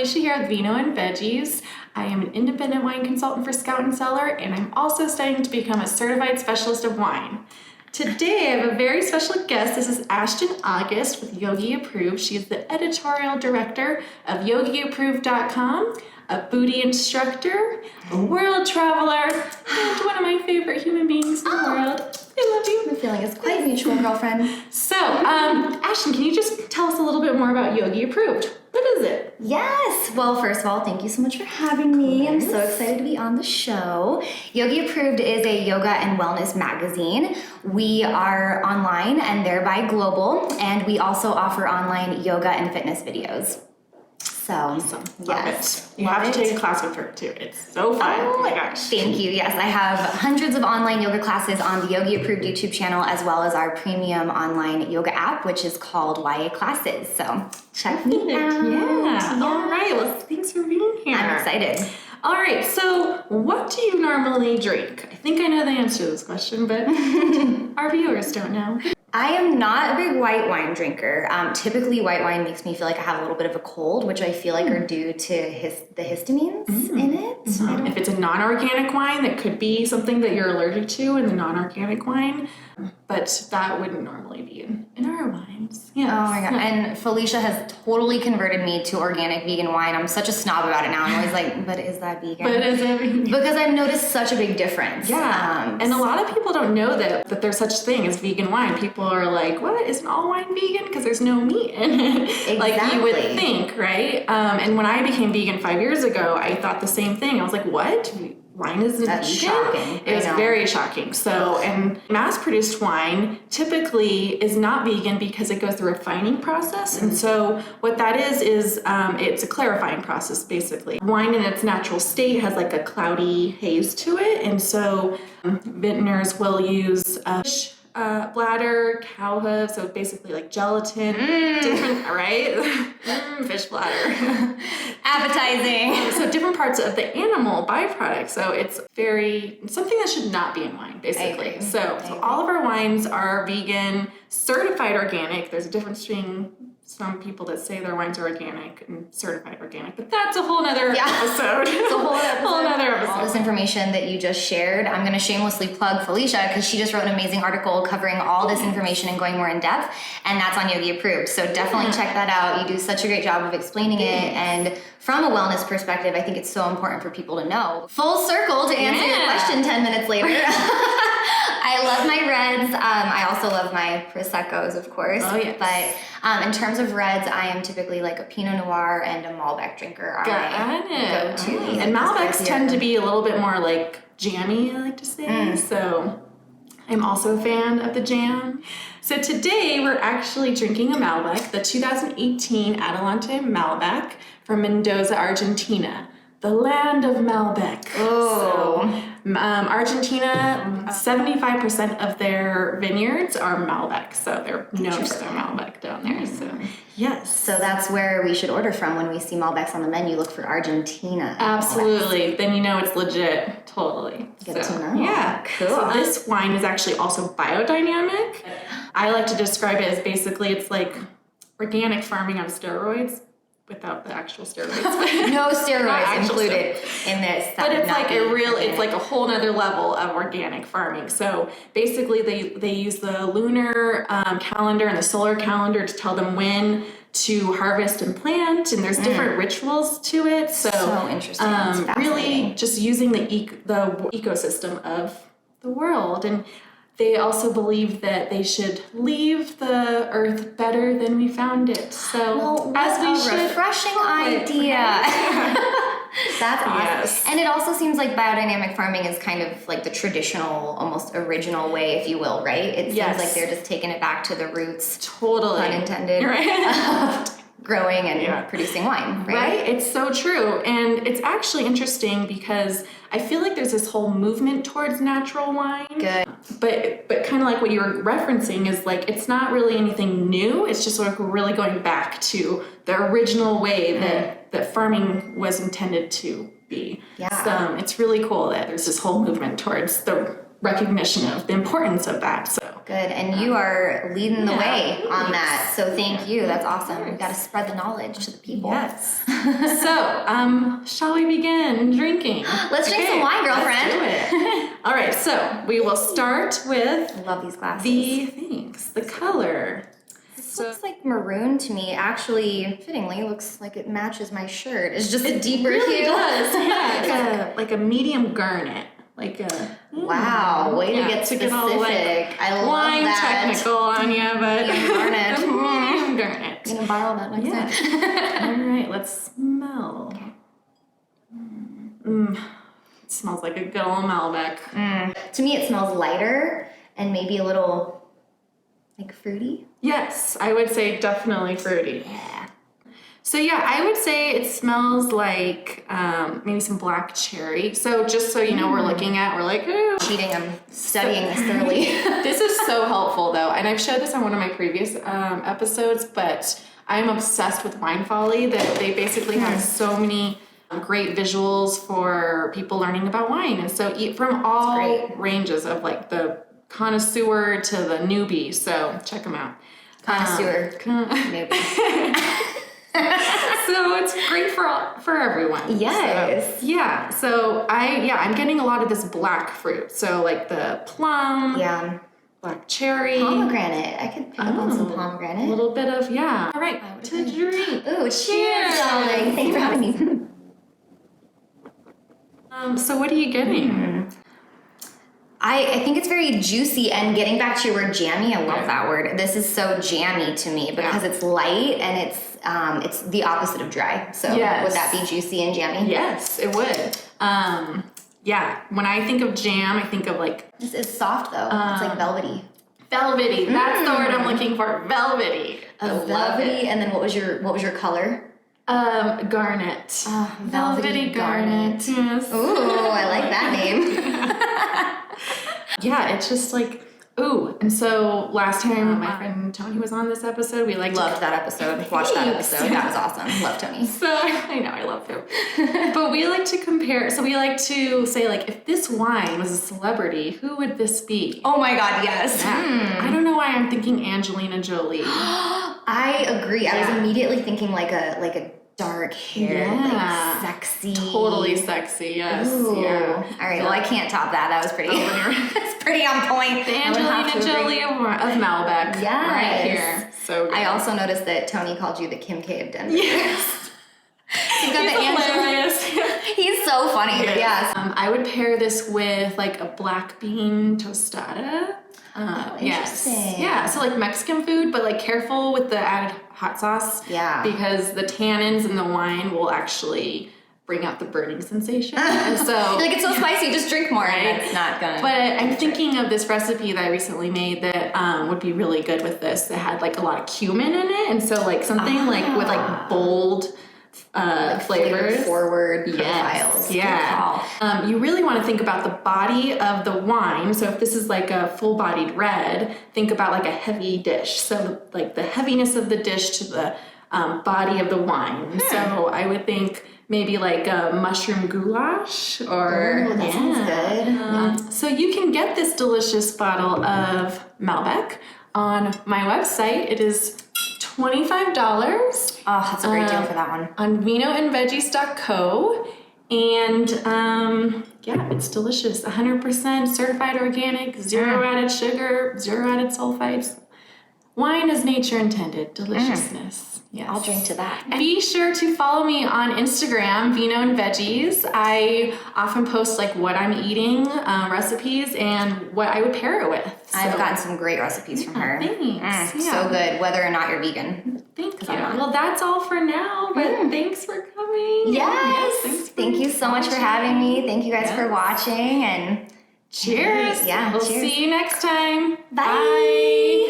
Felicia here with Vino and Veggies. I am an independent wine consultant for Scout and Cellar, and I'm also studying to become a certified specialist of wine. Today, I have a very special guest. This is Ashton August with Yogi Approved. She is the editorial director of YogiApproved.com, a booty instructor, a world traveler, and one of my favorite human beings in the world. I love you. The feeling is quite mutual, girlfriend. So, Ashton, can you just tell us a little bit more about Yogi Approved? What is it? Yes. Well, first of all, thank you so much for having me. I'm so excited to be on the show. Yogi Approved is a yoga and wellness magazine. We are online and thereby global, and we also offer online yoga and fitness videos. So, awesome. Yes. You have to take a class with her too. It's so fun. Oh my gosh. Thank you. Yes, I have hundreds of online yoga classes on the Yogi Approved YouTube channel, as well as our premium online yoga app, which is called YA Classes. So check me out. Yeah. All right. Well, thanks for being here. I'm excited. All right. So what do you normally drink? I think I know the answer to this question, but our viewers don't know. I am not a big white wine drinker. Typically, white wine makes me feel like I have a little bit of a cold, which I feel like are due to the histamines in it. If it's a non-organic wine, that could be something that you're allergic to in the non-organic wine, but that wouldn't normally be in our wines. Yes. Oh my God. And Felicia has totally converted me to organic vegan wine. I'm such a snob about it now. I'm always like, but is that vegan? But is it vegan? Because I've noticed such a big difference. Yeah. And a lot of people don't know that there's such thing as vegan wine. People are like, what? Isn't all wine vegan? Because there's no meat in it. Exactly. Like you would think, right? And when I became vegan 5 years ago, I thought the same thing. I was like, what? Wine isn't That's vegan? shocking. It was very shocking. So, and mass-produced wine typically is not vegan because it goes through a refining process. And so what that is it's a clarifying process, basically. Wine in its natural state has like a cloudy haze to it. And so vintners will use fish bladder, cow hooves, so basically like gelatin, different, right? Fish bladder. Appetizing. So different parts of the animal byproduct. So it's something that should not be in wine, basically. So all of our wines are vegan, certified organic. There's a difference between some people that say their wines are organic and certified organic, but that's a whole nother episode. It's a whole other episode. All this information that you just shared, I'm going to shamelessly plug Felicia because she just wrote an amazing article covering all this information and going more in depth, and that's on Yogi Approved. So definitely check that out. You do such a great job of explaining it, and from a wellness perspective, I think it's so important for people to know. Full circle to answer your question 10 minutes later. I love my reds. I also love my Proseccos, of course. Oh, yes. But in terms of reds, I am typically like a Pinot Noir and a Malbec drinker. Got it. Go-to. And Malbecs tend to be a little bit more like jammy, I like to say. So I'm also a fan of the jam. So today we're actually drinking a Malbec, the 2018 Adelante Malbec from Mendoza, Argentina. The land of Malbec. Oh. So, Argentina, 75% of their vineyards are Malbec, so they're known for their Malbec down there. So, yes. So that's where we should order from when we see Malbecs on the menu. Look for Argentina. Absolutely. Malbecs. Then you know it's legit. Totally. Good to know. Yeah. Cool. So this wine is actually also biodynamic. I like to describe it as basically it's like organic farming on steroids. Without the actual steroids. No steroids included in this. But it's like it's like a whole nother level of organic farming. So basically they use the lunar calendar and the solar calendar to tell them when to harvest and plant, and there's different rituals to it. So interesting. Really just using the ecosystem of the world. And they also believe that they should leave the earth better than we found it. So as we should. Refreshing idea. That's awesome. Yes. And it also seems like biodynamic farming is kind of like the traditional, almost original way, if you will, right? It seems like they're just taking it back to the roots. Totally. Pun intended. Right. Growing and producing wine, right? It's so true. And it's actually interesting because I feel like there's this whole movement towards natural wine. Good. But kind of like what you were referencing is like, it's not really anything new. It's just like really going back to the original way that farming was intended to be. Yeah. So it's really cool that there's this whole movement towards the recognition of the importance of that. So Good, and you are leading the way on that. So thank you. That's awesome. We've got to spread the knowledge to the people. yes. So, shall we begin drinking? Let's drink some wine, girlfriend. Let's do it. All right, so we will start with I love these glasses. the color. This looks like maroon to me. Actually, fittingly, looks like it matches my shirt. It's just a deeper really hue. does. Yeah, like a medium garnet. Like a Wow, way to get to specific. get all like I love wine that. technical on you, but Medium garnet. medium garnet. I'm gonna borrow that next time. All right, let's smell. It smells like a good old Malbec. To me, it smells lighter and maybe a little like fruity. Yes, I would say definitely fruity. Yeah. So yeah, I would say it smells like maybe some black cherry. So just so you know, we're like, ooh. Cheating, I'm studying this thoroughly. This is so helpful though, and I've shared this on one of my previous episodes, but I'm obsessed with Wine Folly, that they basically have so many great visuals for people learning about wine. And so from all ranges of like the connoisseur to the newbie. So check them out. Connoisseur. Newbie. So it's great for everyone. Yes. So, yeah. So I'm getting a lot of this black fruit. So like the plum. Yeah. Black cherry. Pomegranate. I could pick up on some pomegranate. A little bit of, yeah. All right, to drink. Ooh, cheers, darling. Thanks for having me. So what are you getting? I think it's very juicy, and getting back to your word jammy, I love that word. This is so jammy to me because it's light and it's the opposite of dry. So would that be juicy and jammy? Yes, it would. Yeah, when I think of jam, I think of like... This is soft though. It's like velvety. Velvety, that's the word I'm looking for. Velvety. Velvety, and then what was your color? Garnet. Velvety garnet. Yes. Ooh, I like that name. Yeah, it's just like, ooh. And so last time my friend Tony was on this episode, we loved that episode. Watched that episode. That was awesome. Love Tony. So I know, I love him. But we like to compare, so we like to say like, if this wine was a celebrity, who would this be? Oh my God, yes. I don't know why I'm thinking Angelina Jolie. I agree. I was immediately thinking like a dark hair, like sexy. Totally sexy, yes. Ooh. Yeah. All right, well, I can't top that. That was pretty, that's pretty on point. The Angelina Jolie of Malbec. Yes. Right here. So good. I also noticed that Tony called you the Kim K of Denver. Yes. He's hilarious. He's so funny, but yes. I would pair this with like a black bean tostada. Interesting. Yeah, so like Mexican food, but like careful with the added hot sauce. Yeah. Because the tannins in the wine will actually bring out the burning sensation. And so like, it's so spicy, just drink more. Right? And it's not gonna. But I'm thinking of this recipe that I recently made that would be really good with this. That had like a lot of cumin in it, and so like something like with like bold like flavors, forward profiles. Yeah. You really want to think about the body of the wine. So if this is like a full-bodied red, think about like a heavy dish. So like the heaviness of the dish to the body of the wine. So I would think maybe like a mushroom goulash or that sounds good. So you can get this delicious bottle of Malbec on my website. It is $25. Oh, that's a great deal for that one. On vinoandveggies.co. And yeah, it's delicious. 100% certified organic, zero added sugar, zero added sulfites. Wine as nature intended. Deliciousness. Yes. I'll drink to that. And be sure to follow me on Instagram, Vino and Veggies. I often post like what I'm eating, recipes, and what I would pair it with. So. I've gotten some great recipes from her. Thanks. So good, whether or not you're vegan. Thank you. Well, that's all for now, but thanks for coming. Yes. Thank you so much for having me. Thank you guys for watching, and cheers. Yeah. We'll cheers. see you next time. Bye. Bye.